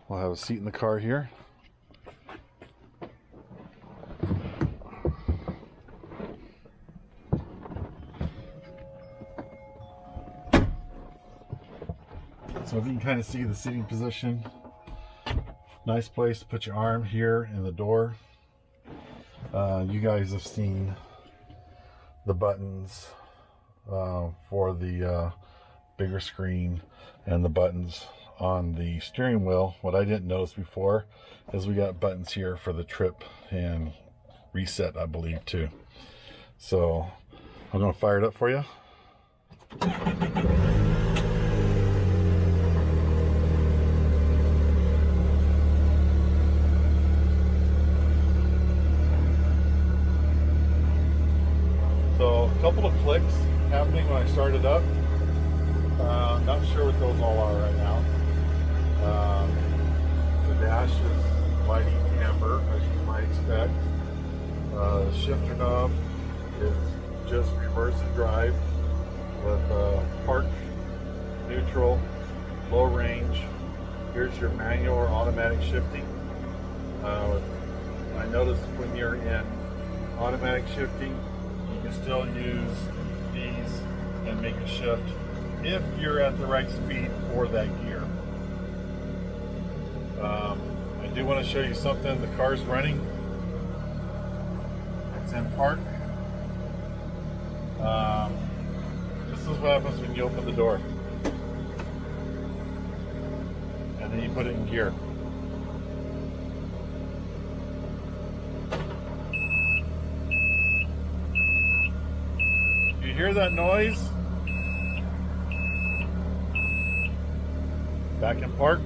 We'll have a seat in the car here. So if you can kind of see the seating position, nice place to put your arm here in the door. You guys have seen the buttons for the bigger screen and the buttons on the steering wheel. What I didn't notice before is we got buttons here for the trip and reset, I believe, too. So I'm going to fire it up for you. So a couple of clicks happening when I started up. Not sure what those all are right now. The dash is lighting amber, as you might expect. The shifter knob is just reverse and drive with park, neutral, low range. Here's your manual or automatic shifting. I noticed when you're in automatic shifting, you can still use these and make a shift if you're at the right speed for that gear. I do want to show you something. The car's running. It's in park. This is what happens when you open the door. And then you put it in gear. You hear that noise? Back in park.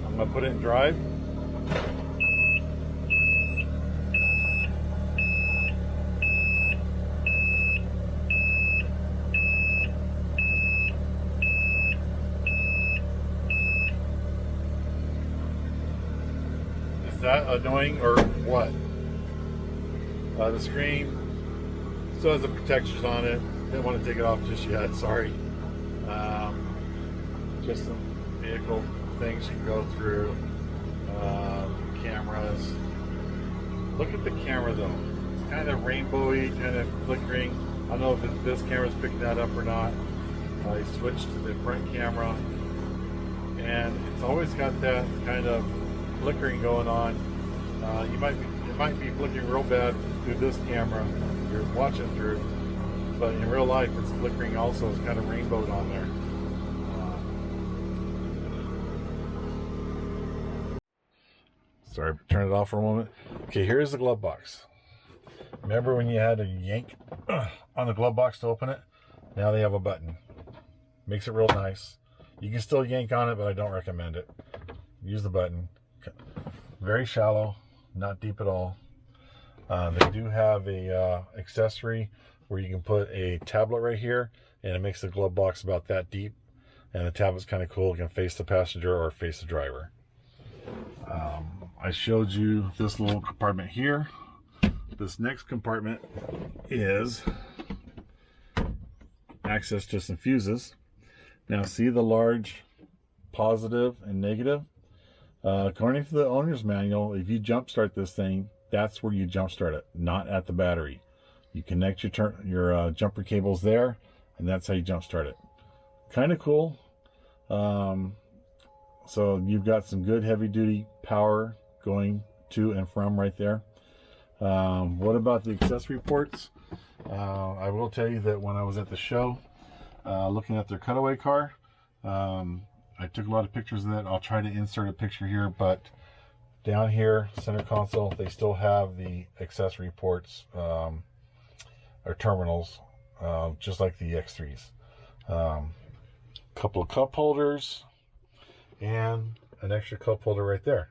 I'm going to put it in drive. Is that annoying or what? The screen still has the protectors on it. Didn't want to take it off just yet, sorry. Just some vehicle things you can go through. Cameras. Look at the camera though. It's kind of rainbowy, kind of flickering. I don't know if this camera's picking that up or not. I switched to the front camera, and it's always got that kind of flickering going on. It might be flickering real bad through this camera you're watching through, but in real life it's flickering also. It's kind of rainbowed on there. Sorry, turn it off for a moment. Okay, here's the glove box. Remember when you had to yank on the glove box to open it? Now they have a button. Makes it real nice. You can still yank on it, but I don't recommend it. Use the button. Very shallow, not deep at all. They do have a accessory where you can put a tablet right here, and it makes the glove box about that deep. And the tablet's kind of cool. It can face the passenger or face the driver. I showed you this little compartment here. This next compartment is access to some fuses. Now see the large positive and negative? According to the owner's manual, if you jump start this thing, that's where you jump start it, not at the battery. You connect your jumper cables there, and that's how you jump start it. Kind of cool. So you've got some good heavy duty power going to and from right there. What about the accessory ports? I will tell you that when I was at the show looking at their cutaway car, I took a lot of pictures of that. I'll try to insert a picture here, but down here, center console, they still have the accessory ports or terminals, just like the X3s. Couple of cup holders and an extra cup holder right there.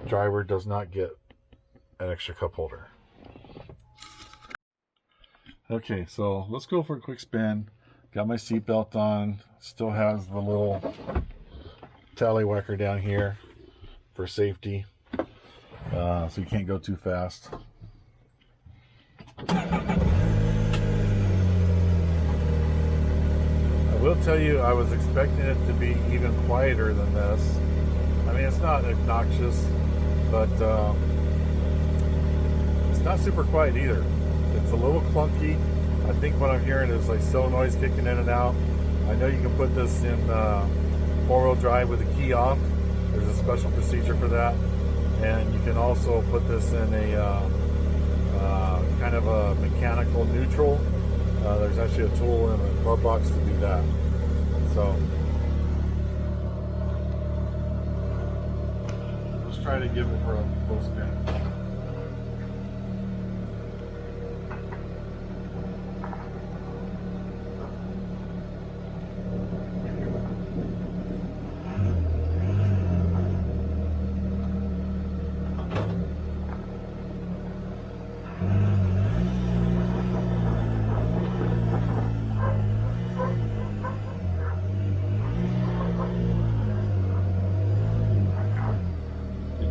Driver does not get an extra cup holder. Okay, so let's go for a quick spin. Got my seatbelt on. Still has the little tallywhacker down here for safety, so you can't go too fast. will tell you, I was expecting it to be even quieter than this. I mean, it's not obnoxious, but it's not super quiet either. It's a little clunky. I think what I'm hearing is like solenoids kicking in and out. I know you can put this in four-wheel drive with the key off. There's a special procedure for that. And you can also put this in a kind of a mechanical neutral. There's actually a tool in the glove box to do that. So let's try to give it for a full spin.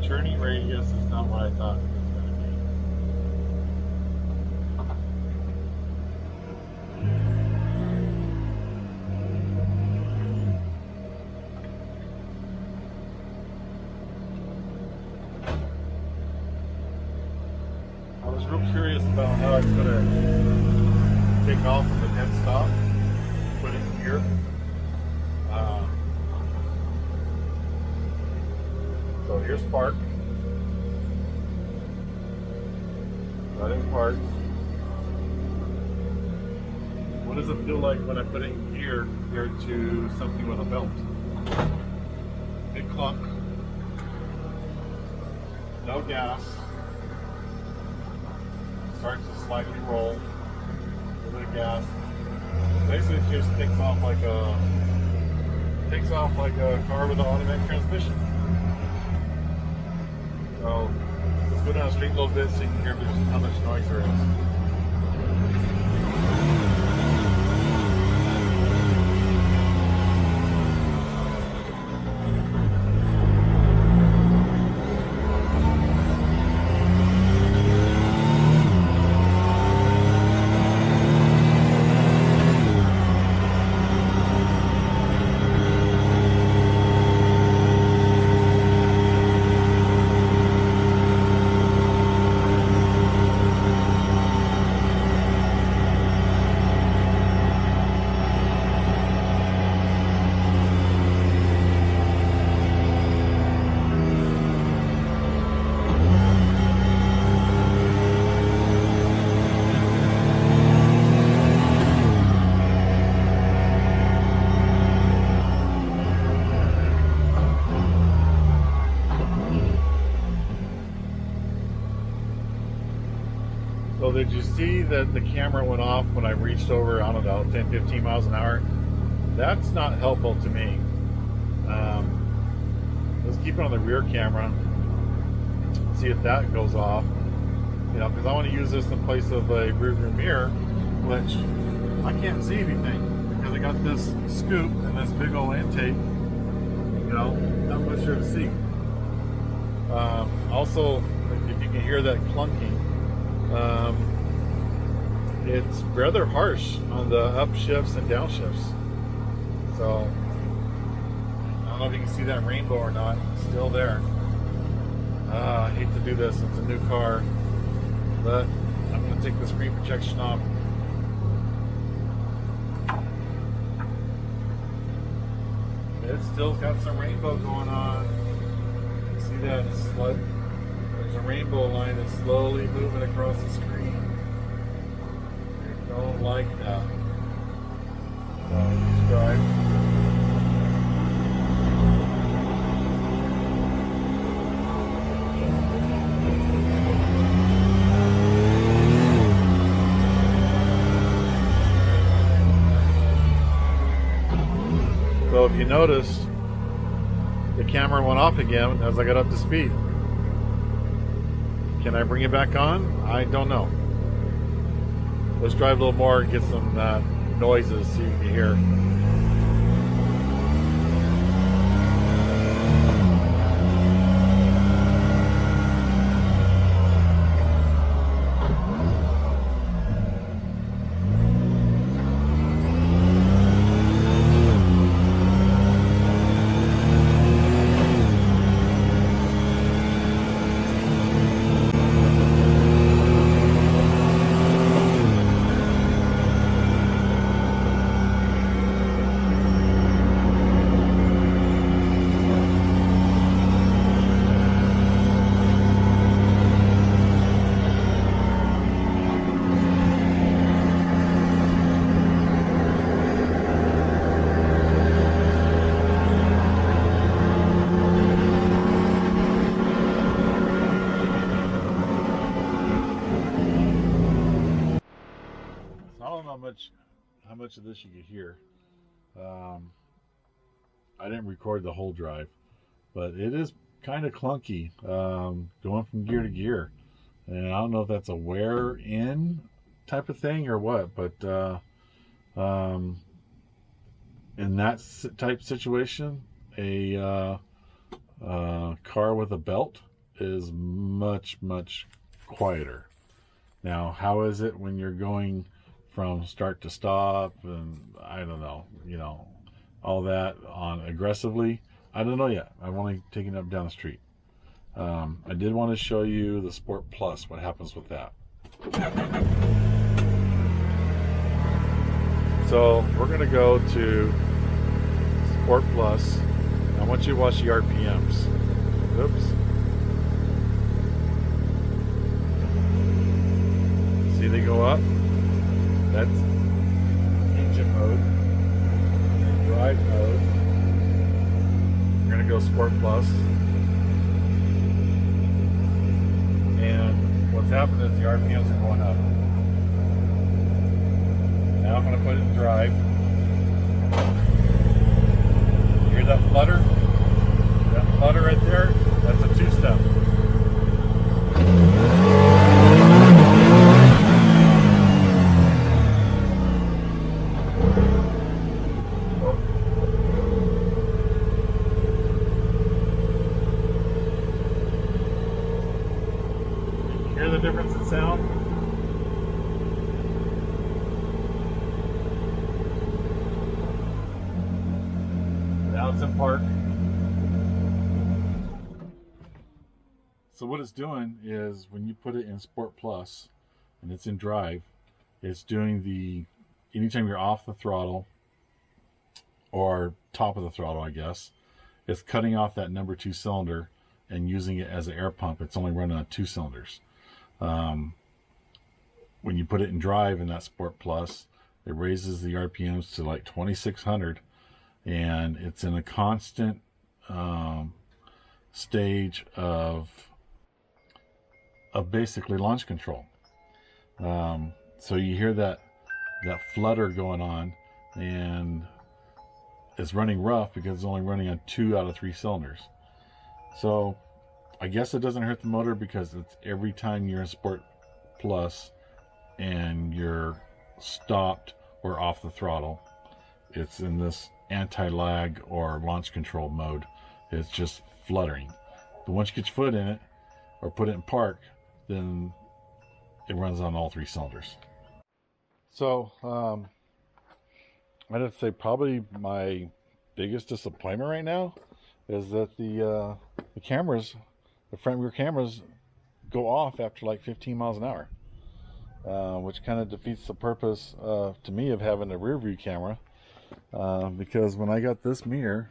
Turning radius is not what I thought it was going to be. I was real curious about how it's going to take off from the dead stop, put it in gear. So here's park. Not in park. What does it feel like when I put it in gear compared to something with a belt? Big clunk. No gas. Starts to slightly roll. A little bit of gas. Basically, it just takes off like a car with an automatic transmission. So let's go down the street a little bit so you can hear just how much noise there is. So did you see that the camera went off when I reached over, I don't know, 10, 15 miles an hour? That's not helpful to me. Let's keep it on the rear camera. See if that goes off. You know, because I want to use this in place of a rear view mirror, which I can't see anything because I got this scoop and this big old intake. You know, not much there to see. Also, if you can hear that clunking, it's rather harsh on the upshifts and downshifts. So I don't know if you can see that rainbow or not. It's still there. I hate to do this. It's a new car, but I'm going to take the screen protection off. It's still got some rainbow going on. You see that? There's a rainbow line that's slowly moving across the screen. I don't like that. So let's drive. So if you notice, the camera went off again as I got up to speed. Can I bring it back on? I don't know. Let's drive a little more and get some noises so you can hear. much of this you could hear. I didn't record the whole drive, but it is kind of clunky going from gear to gear. And I don't know if that's a wear in type of thing or what, but in that type situation, a car with a belt is much quieter. Now, how is it when you're going from start to stop, and I don't know, you know, all that on aggressively? I don't know yet. I've only taken it up down the street. I did want to show you the Sport Plus, what happens with that. So we're going to go to Sport Plus. I want you to watch the RPMs. Oops. See, they go up. That's engine mode. Drive mode. We're going to go Sport Plus. And what's happened is the RPMs are going up. Now I'm going to put it in drive. You hear that flutter? That flutter right there, that's a two-step. Hear the difference in sound? Now it's in park. So what it's doing is when you put it in Sport Plus and it's in drive, it's doing the, anytime you're off the throttle or top of the throttle, I guess, it's cutting off that number 2 cylinder and using it as an air pump. It's only running on 2 cylinders. When you put it in drive in that Sport Plus, it raises the RPMs to like 2,600, and it's in a constant stage of basically launch control. So you hear that flutter going on, and it's running rough because it's only running on 2 out of 3 cylinders. So I guess it doesn't hurt the motor because it's every time you're in Sport Plus and you're stopped or off the throttle, it's in this anti-lag or launch control mode. It's just fluttering. But once you get your foot in it or put it in park, then it runs on all 3 cylinders. So I'd have to say probably my biggest disappointment right now is that the cameras, the front and rear cameras, go off after like 15 miles an hour, which kind of defeats the purpose to me of having a rear view camera, because when I got this mirror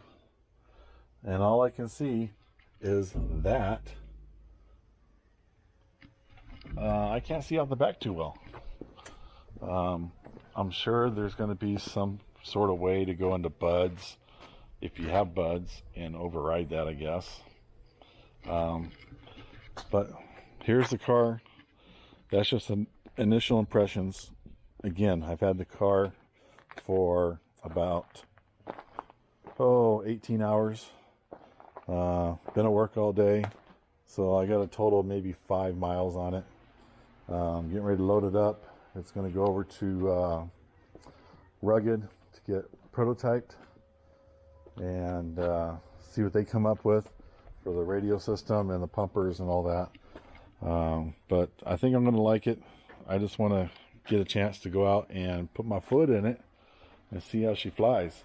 and all I can see is that, I can't see out the back too well. I'm sure there's going to be some sort of way to go into buds, if you have buds, and override that, I guess. But here's the car. That's just some initial impressions. Again, I've had the car for about 18 hours. Been at work all day, so I got a total of maybe 5 miles on it. Getting ready to load it up. It's going to go over to Rugged to get prototyped and see what they come up with for the radio system and the pumpers and all that. But I think I'm going to like it. I just want to get a chance to go out and put my foot in it and see how she flies.